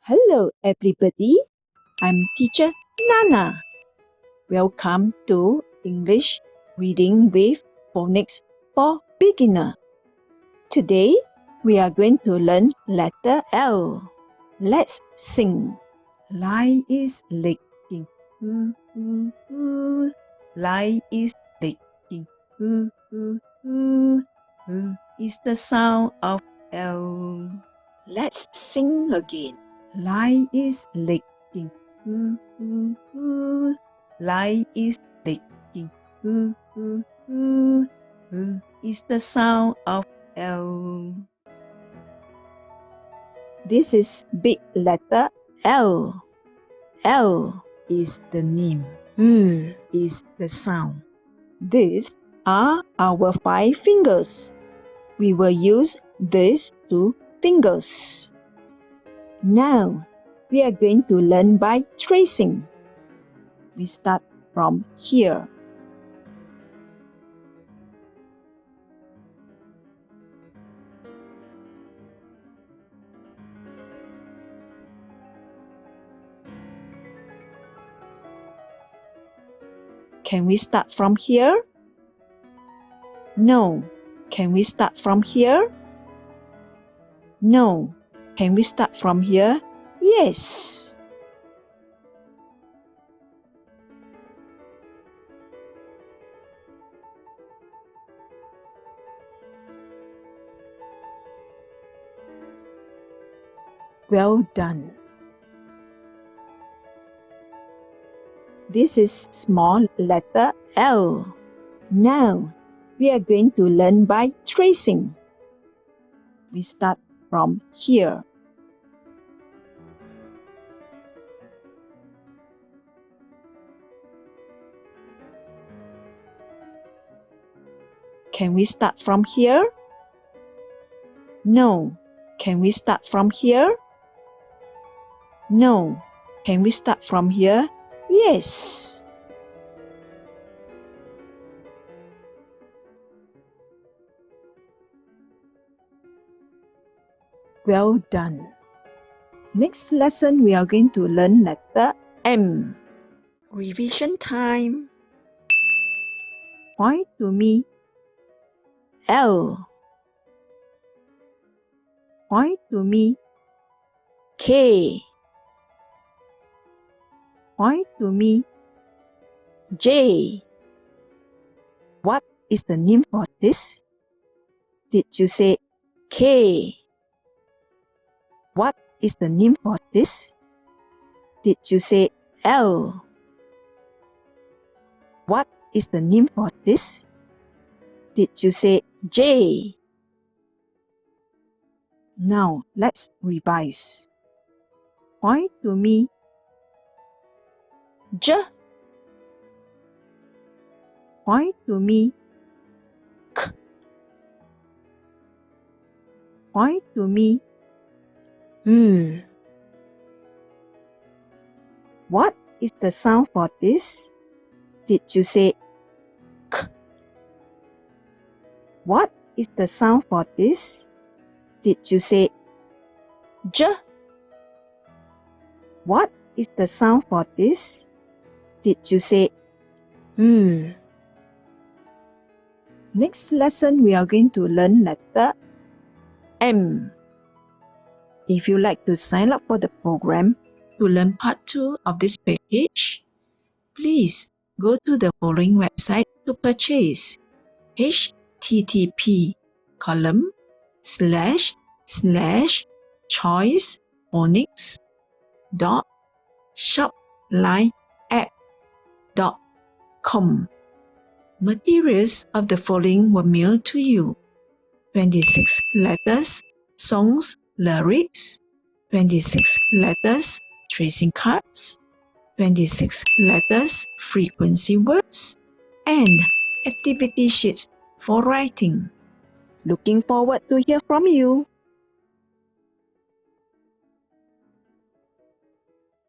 Hello everybody, I'm teacher Nana. Welcome to English Reading with Phonics for Beginner. Today we are going to learn letter L. Let's sing. Light is licking, ooh, ooh, ooh. Light is licking, ooh, ooh, ooh. Ooh is the sound of L. Let's sing again. Light is licking, ooh, ooh, ooh. Light is licking, ooh, ooh, ooh. Ooh is the sound of L. This is big letter L. L is the name. Is the sound. These are our 5 fingers. We will use these 2 fingers. Now, we are going to learn by tracing. We start from here. Can we start from here? No. Can we start from here? No. Can we start from here? Yes. Well done. This is small letter L. Now, we are going to learn by tracing. We start from here. Can we start from here? No. Can we start from here? No. Can we start from here? Yes. Well done. Next lesson, we are going to learn letter M. Revision time. Point to me. L. Point to me. K. Point to me. J. What is the name for this? Did you say K? What is the name for this? Did you say L? What is the name for this? Did you say J? Now, let's revise. Point to me. J. Point to me. K. Point to me. L. What is the sound for this? Did you say K? What is the sound for this? Did you say J? What is the sound for this? Did you say L? Next lesson, we are going to learn letter M. If you like to sign up for the program to learn part 2 of this package, please go to the following website to purchase. http://choicephonics.shoplineapp.com. Materials of the following were mailed to you: 26 letters, songs, lyrics; 26 letters, tracing cards; 26 letters, frequency words; and activity sheets for writing. Looking forward to hear from you.